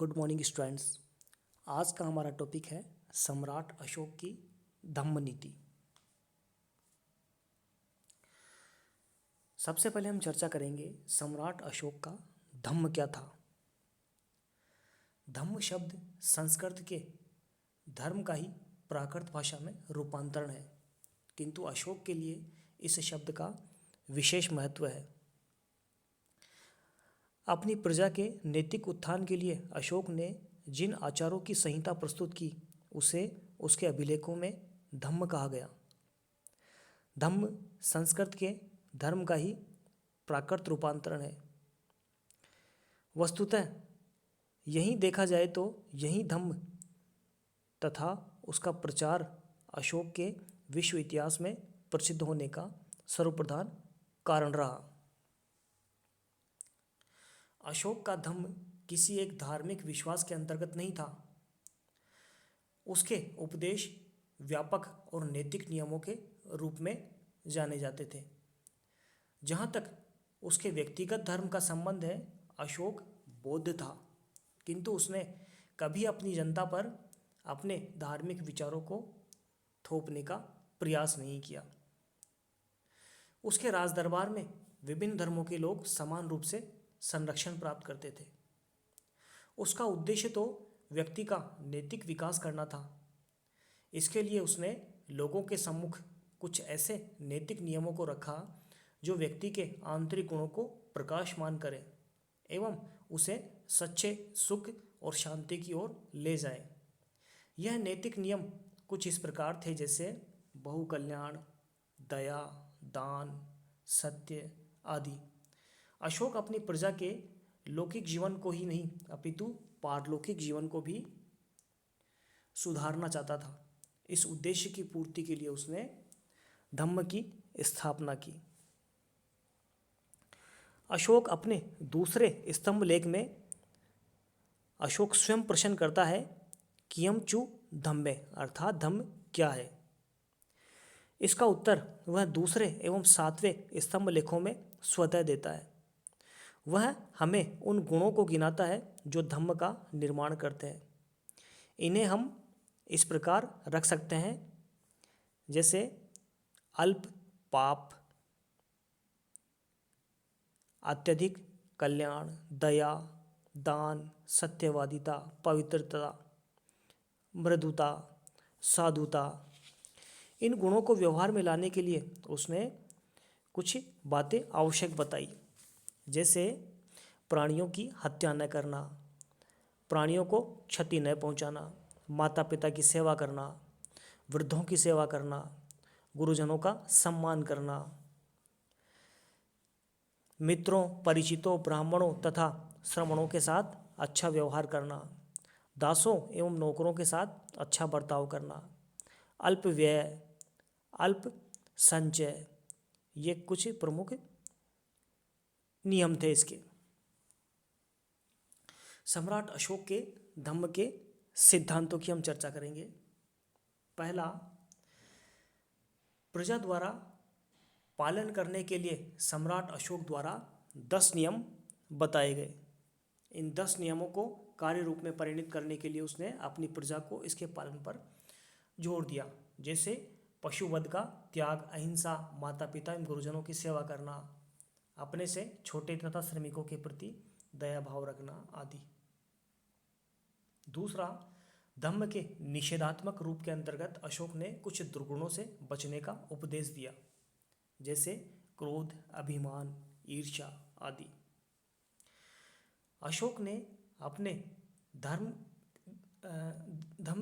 Good morning students. आज का हमारा टॉपिक है सम्राट अशोक की धम्म नीति। सबसे पहले हम चर्चा करेंगे सम्राट अशोक का धम्म क्या था। धम्म शब्द संस्कृत के धर्म का ही प्राकृत भाषा में रूपांतरण है, किंतु अशोक के लिए इस शब्द का विशेष महत्व है। अपनी प्रजा के नैतिक उत्थान के लिए अशोक ने जिन आचारों की संहिता प्रस्तुत की उसे उसके अभिलेखों में धम्म कहा गया। धम्म संस्कृत के धर्म का ही प्राकृत रूपांतरण है। वस्तुतः यही देखा जाए तो यही धम्म तथा उसका प्रचार अशोक के विश्व इतिहास में प्रसिद्ध होने का सर्वप्रधान कारण रहा। अशोक का धम्म किसी एक धार्मिक विश्वास के अंतर्गत नहीं था। उसके उपदेश व्यापक और नैतिक नियमों के रूप में जाने जाते थे। जहाँ तक उसके व्यक्तिगत धर्म का संबंध है, अशोक बौद्ध था, किंतु उसने कभी अपनी जनता पर अपने धार्मिक विचारों को थोपने का प्रयास नहीं किया। उसके राजदरबार में विभिन्न धर्मों के लोग समान रूप से संरक्षण प्राप्त करते थे। उसका उद्देश्य तो व्यक्ति का नैतिक विकास करना था। इसके लिए उसने लोगों के सम्मुख कुछ ऐसे नैतिक नियमों को रखा जो व्यक्ति के आंतरिक गुणों को प्रकाशमान करें एवं उसे सच्चे सुख और शांति की ओर ले जाए। यह नैतिक नियम कुछ इस प्रकार थे जैसे बहुकल्याण, दया, दान, सत्य आदि। अशोक अपनी प्रजा के लौकिक जीवन को ही नहीं अपितु पारलौकिक जीवन को भी सुधारना चाहता था। इस उद्देश्य की पूर्ति के लिए उसने धम्म की स्थापना की। अशोक अपने दूसरे स्तंभ लेख में अशोक स्वयं प्रश्न करता है कियम चु धम्मे, अर्थात धम्म क्या है। इसका उत्तर वह दूसरे एवं सातवें स्तंभ लेखों में स्वतः देता है। वह हमें उन गुणों को गिनाता है जो धम्म का निर्माण करते हैं। इन्हें हम इस प्रकार रख सकते हैं जैसे अल्प पाप, अत्यधिक कल्याण, दया, दान, सत्यवादिता, पवित्रता, मृदुता, साधुता। इन गुणों को व्यवहार में लाने के लिए उसने कुछ बातें आवश्यक बताई, जैसे प्राणियों की हत्या न करना, प्राणियों को क्षति न पहुंचाना, माता पिता की सेवा करना, वृद्धों की सेवा करना, गुरुजनों का सम्मान करना, मित्रों, परिचितों, ब्राह्मणों तथा श्रमणों के साथ अच्छा व्यवहार करना, दासों एवं नौकरों के साथ अच्छा बर्ताव करना, अल्प व्यय, अल्प संचय। ये कुछ प्रमुख नियम थे इसके। सम्राट अशोक के धम्म के सिद्धांतों की हम चर्चा करेंगे। पहला, प्रजा द्वारा पालन करने के लिए सम्राट अशोक द्वारा 10 नियम बताए गए। इन 10 नियमों को कार्य रूप में परिणित करने के लिए उसने अपनी प्रजा को इसके पालन पर जोर दिया, जैसे पशुवध का त्याग, अहिंसा, माता पिता एवं गुरुजनों की सेवा करना, अपने से छोटे तथा श्रमिकों के प्रति दया भाव रखना आदि। दूसरा, धम्म के निषेधात्मक रूप के अंतर्गत अशोक ने कुछ दुर्गुणों से बचने का उपदेश दिया, जैसे क्रोध, अभिमान, ईर्ष्या आदि। अशोक ने अपने धम्म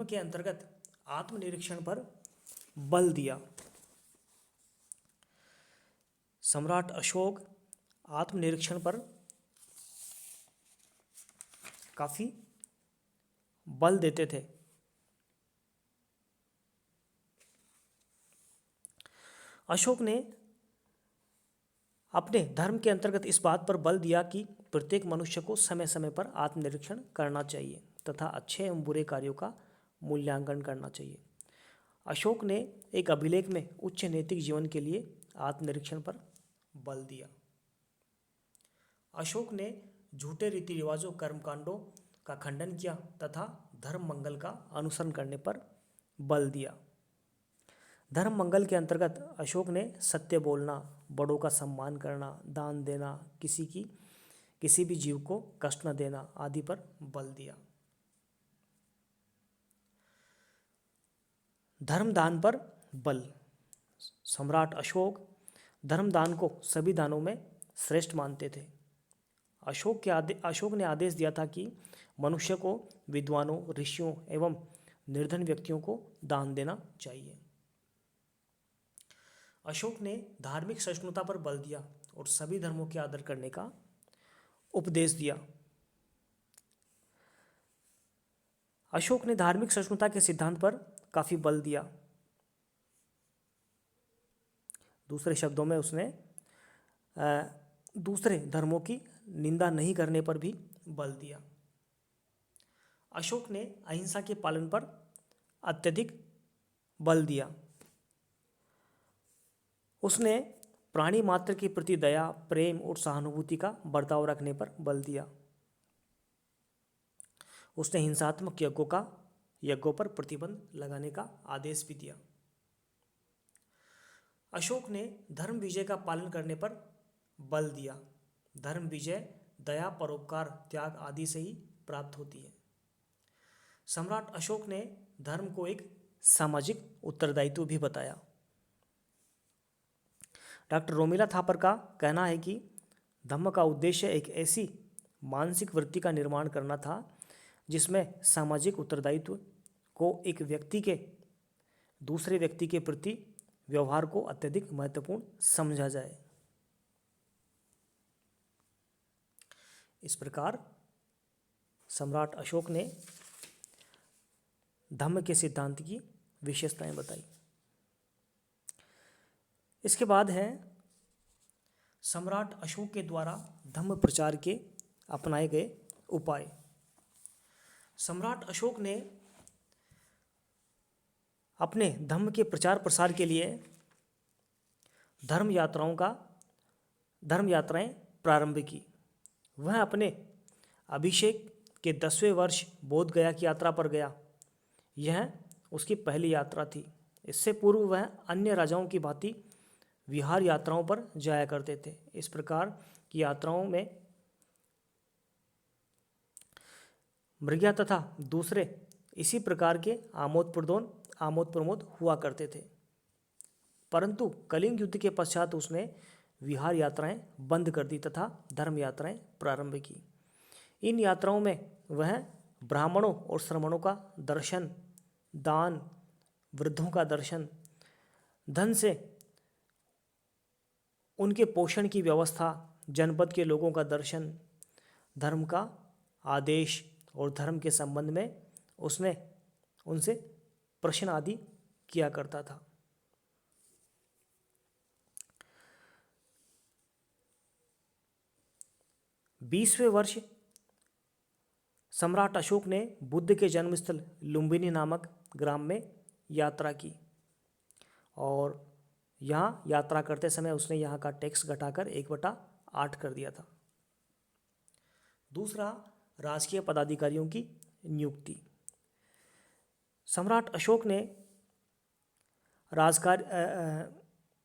के अंतर्गत आत्मनिरीक्षण पर बल दिया। सम्राट अशोक आत्मनिरीक्षण पर काफी बल देते थे। अशोक ने अपने धर्म के अंतर्गत इस बात पर बल दिया कि प्रत्येक मनुष्य को समय समय पर आत्मनिरीक्षण करना चाहिए तथा अच्छे एवं बुरे कार्यों का मूल्यांकन करना चाहिए। अशोक ने एक अभिलेख में उच्च नैतिक जीवन के लिए आत्मनिरीक्षण पर बल दिया। अशोक ने झूठे रीति रिवाजों, कर्मकांडों का खंडन किया तथा धर्म मंगल का अनुसरण करने पर बल दिया। धर्म मंगल के अंतर्गत अशोक ने सत्य बोलना, बड़ों का सम्मान करना, दान देना, किसी भी जीव को कष्ट न देना आदि पर बल दिया। धर्मदान पर बल। सम्राट अशोक धर्मदान को सभी दानों में श्रेष्ठ मानते थे। अशोक ने आदेश दिया था कि मनुष्य को विद्वानों, ऋषियों एवं निर्धन व्यक्तियों को दान देना चाहिए। अशोक ने धार्मिक सहिष्णुता पर बल दिया और सभी धर्मों के आदर करने का उपदेश दिया। अशोक ने धार्मिक सहिष्णुता के सिद्धांत पर काफी बल दिया। दूसरे शब्दों में उसने दूसरे धर्मों की निंदा नहीं करने पर भी बल दिया। अशोक ने अहिंसा के पालन पर अत्यधिक बल दिया। उसने प्राणी मात्र के प्रति दया, प्रेम और सहानुभूति का बर्ताव रखने पर बल दिया। उसने हिंसात्मक यज्ञों पर प्रतिबंध लगाने का आदेश भी दिया। अशोक ने धर्म विजय का पालन करने पर बल दिया। धर्म विजय दया, परोपकार, त्याग आदि से ही प्राप्त होती है। सम्राट अशोक ने धर्म को एक सामाजिक उत्तरदायित्व भी बताया। डॉक्टर रोमिला थापर का कहना है कि धम्म का उद्देश्य एक ऐसी मानसिक वृत्ति का निर्माण करना था जिसमें सामाजिक उत्तरदायित्व को एक व्यक्ति के दूसरे व्यक्ति के प्रति व्यवहार को अत्यधिक महत्वपूर्ण समझा जाए। इस प्रकार सम्राट अशोक ने धम्म के सिद्धांत की विशेषताएं बताई। इसके बाद है सम्राट अशोक के द्वारा धम्म प्रचार के अपनाए गए उपाय। सम्राट अशोक ने अपने धम्म के प्रचार प्रसार के लिए धर्म यात्राएं प्रारंभ की। वह अपने अभिषेक के 10वें वर्ष बोध गया की यात्रा पर गया। यह उसकी पहली यात्रा थी। इससे पूर्व वह अन्य राजाओं की भांति विहार यात्राओं पर जाया करते थे। इस प्रकार की यात्राओं में मृग्या तथा दूसरे इसी प्रकार के आमोद प्रमोद हुआ करते थे। परंतु कलिंग युद्ध के पश्चात उसने विहार यात्राएं बंद कर दी तथा धर्म यात्राएं प्रारंभ की। इन यात्राओं में वह ब्राह्मणों और श्रमणों का दर्शन, दान, वृद्धों का दर्शन, धन से उनके पोषण की व्यवस्था, जनपद के लोगों का दर्शन, धर्म का आदेश और धर्म के संबंध में उसने उनसे प्रश्न आदि किया करता था। बीसवें वर्ष सम्राट अशोक ने बुद्ध के जन्मस्थल लुम्बिनी नामक ग्राम में यात्रा की और यहाँ यात्रा करते समय उसने यहाँ का टैक्स घटाकर 1/8 कर दिया था। दूसरा, राजकीय पदाधिकारियों की नियुक्ति। सम्राट अशोक ने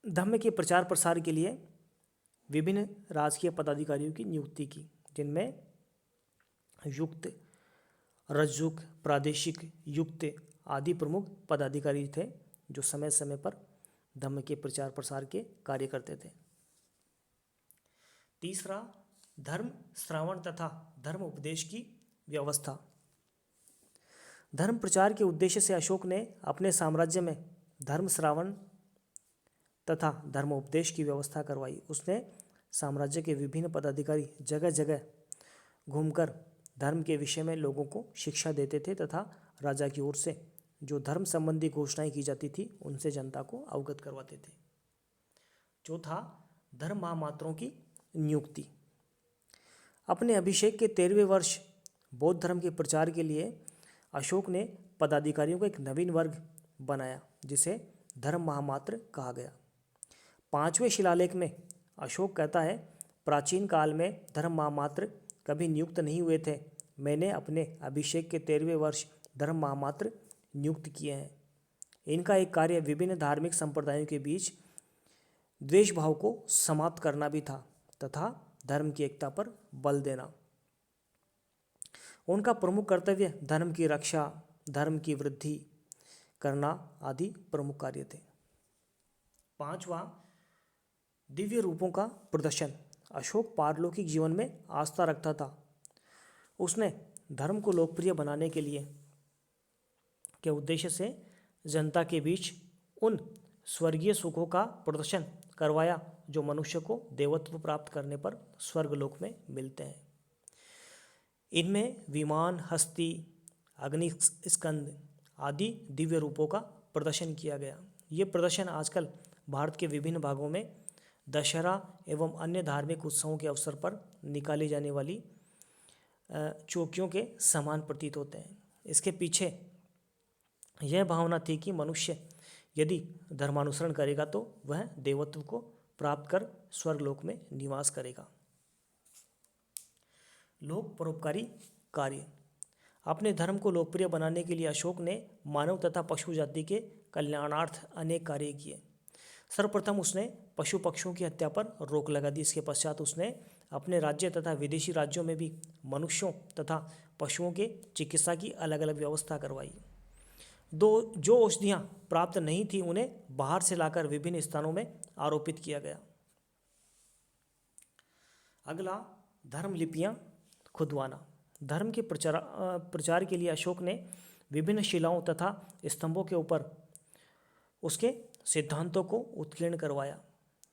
धम्म के प्रचार प्रसार के लिए विभिन्न राजकीय पदाधिकारियों की नियुक्ति की, जिनमें युक्त, रज्जुक, प्रादेशिक, युक्त आदि प्रमुख पदाधिकारी थे जो समय समय पर धम्म के प्रचार प्रसार के कार्य करते थे। तीसरा, धर्म श्रावण तथा धर्म उपदेश की व्यवस्था। धर्म प्रचार के उद्देश्य से अशोक ने अपने साम्राज्य में धर्म श्रावण तथा धर्मोपदेश की व्यवस्था करवाई। उसने साम्राज्य के विभिन्न पदाधिकारी जगह जगह घूमकर धर्म के विषय में लोगों को शिक्षा देते थे तथा राजा की ओर से जो धर्म संबंधी घोषणाएं की जाती थी उनसे जनता को अवगत करवाते थे। चौथा, धर्म महामात्रों की नियुक्ति। अपने अभिषेक के 13वें वर्ष बौद्ध धर्म के प्रचार के लिए अशोक ने पदाधिकारियों का एक नवीन वर्ग बनाया जिसे धर्म महामात्र कहा गया। 5वें शिलालेख में अशोक कहता है, प्राचीन काल में धर्म महामात्र कभी नियुक्त नहीं हुए थे, मैंने अपने अभिषेक के 13वें वर्ष धर्म महामात्र नियुक्त किए हैं। इनका एक कार्य विभिन्न धार्मिक संप्रदायों के बीच द्वेष भाव को समाप्त करना भी था तथा धर्म की एकता पर बल देना। उनका प्रमुख कर्तव्य धर्म की रक्षा, धर्म की वृद्धि करना आदि प्रमुख कार्य थे। पांचवा, दिव्य रूपों का प्रदर्शन। अशोक पारलौकिक जीवन में आस्था रखता था। उसने धर्म को लोकप्रिय बनाने के उद्देश्य से जनता के बीच उन स्वर्गीय सुखों का प्रदर्शन करवाया जो मनुष्य को देवत्व प्राप्त करने पर स्वर्गलोक में मिलते हैं। इनमें विमान, हस्ती, अग्निस्कंद आदि दिव्य रूपों का प्रदर्शन किया गया। ये प्रदर्शन आजकल भारत के विभिन्न भागों में दशहरा एवं अन्य धार्मिक उत्सवों के अवसर पर निकाली जाने वाली चौकियों के समान प्रतीत होते हैं। इसके पीछे यह भावना थी कि मनुष्य यदि धर्मानुसरण करेगा तो वह देवत्व को प्राप्त कर स्वर्गलोक में निवास करेगा। लोक परोपकारी कार्य। अपने धर्म को लोकप्रिय बनाने के लिए अशोक ने मानव तथा पशु जाति के कल्याणार्थ अनेक कार्य किए। सर्वप्रथम उसने पशु पक्षियों की हत्या पर रोक लगा दी। इसके पश्चात उसने अपने राज्य तथा विदेशी राज्यों में भी मनुष्यों तथा पशुओं के चिकित्सा की अलग अलग व्यवस्था करवाई। जो औषधियाँ प्राप्त नहीं थी उन्हें बाहर से लाकर विभिन्न स्थानों में आरोपित किया गया। अगला, धर्म लिपियाँ खुदवाना। धर्म के प्रचार के लिए अशोक ने विभिन्न शिलाओं तथा स्तंभों के ऊपर उसके सिद्धांतों को उत्कीर्ण करवाया।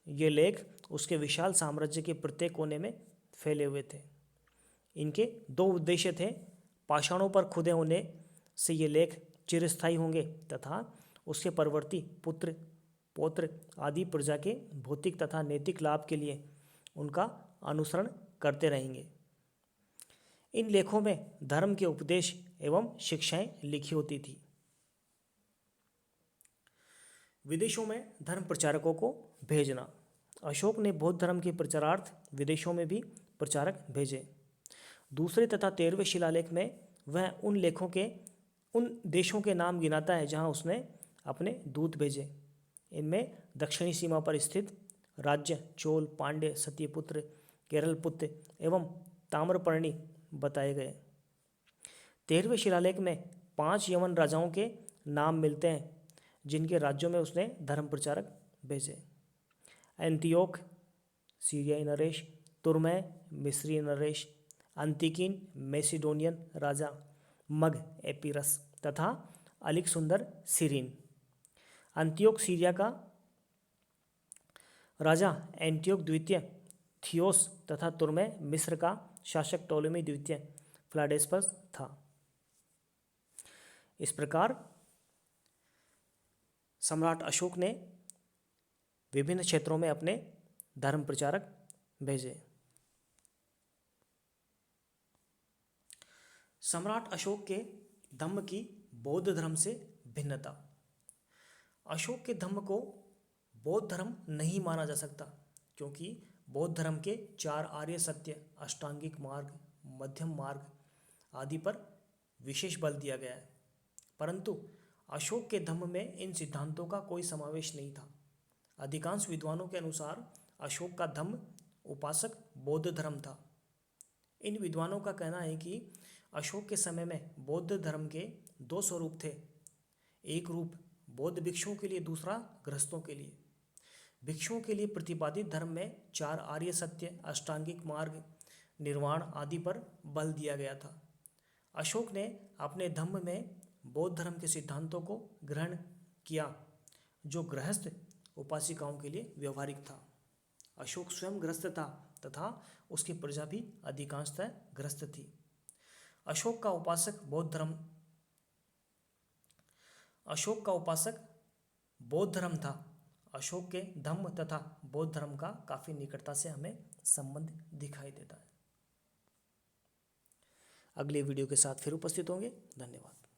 ये लेख उसके विशाल साम्राज्य के प्रत्येक कोने में फैले हुए थे। इनके दो उद्देश्य थे। पाषाणों पर खुदे होने से ये लेख चिरस्थायी होंगे तथा उसके परवर्ती पुत्र पौत्र आदि प्रजा के भौतिक तथा नैतिक लाभ के लिए उनका अनुसरण करते रहेंगे। इन लेखों में धर्म के उपदेश एवं शिक्षाएं लिखी होती थी। विदेशों में धर्म प्रचारकों को भेजना। अशोक ने बौद्ध धर्म के प्रचारार्थ विदेशों में भी प्रचारक भेजे। दूसरे तथा 13वें शिलालेख में वह उन देशों के नाम गिनाता है जहां उसने अपने दूत भेजे। इनमें दक्षिणी सीमा पर स्थित राज्य चोल, पांड्य, सत्यपुत्र, केरलपुत्र एवं ताम्रपर्णी बताए गए। 13वें शिलालेख में 5 यवन राजाओं के नाम मिलते हैं जिनके राज्यों में उसने धर्म प्रचारक भेजे। एंटियोक सीरियाई नरेश, तुर्मै मिस्री नरेश, अंतिकीन मैसिडोनियन राजा, मग एपीरस तथा अलेक्सुंदर सिरीन। अंतियोक सीरिया का राजा एंटियोक द्वितीय थियोस तथा तुर्मै मिस्र का शासक टोलेमी द्वितीय फ्लाडेस्पस था। इस प्रकार सम्राट अशोक ने विभिन्न क्षेत्रों में अपने धर्म प्रचारक भेजे। सम्राट अशोक के धम्म की बौद्ध धर्म से भिन्नता। अशोक के धम्म को बौद्ध धर्म नहीं माना जा सकता क्योंकि बौद्ध धर्म के 4 आर्य सत्य, अष्टांगिक मार्ग, मध्यम मार्ग आदि पर विशेष बल दिया गया है, परंतु अशोक के धम्म में इन सिद्धांतों का कोई समावेश नहीं था। अधिकांश विद्वानों के अनुसार अशोक का धम्म उपासक बौद्ध धर्म था। इन विद्वानों का कहना है कि अशोक के समय में बौद्ध धर्म के 2 स्वरूप थे। एक रूप बौद्ध भिक्षुओं के लिए, दूसरा गृहस्थों के लिए। भिक्षुओं के लिए प्रतिपादित धर्म में 4 आर्य सत्य, अष्टांगिक मार्ग, निर्वाण आदि पर बल दिया गया था। अशोक ने अपने धम्म में बौद्ध धर्म के सिद्धांतों को ग्रहण किया जो गृहस्थ उपासिकाओं के लिए व्यवहारिक था। अशोक स्वयं गृहस्थ था तथा उसकी प्रजा भी अधिकांशतः गृहस्थ थी। अशोक का उपासक बौद्ध धर्म था। अशोक के धम्म तथा बौद्ध धर्म का काफी निकटता से हमें संबंध दिखाई देता है। अगले वीडियो के साथ फिर उपस्थित होंगे। धन्यवाद।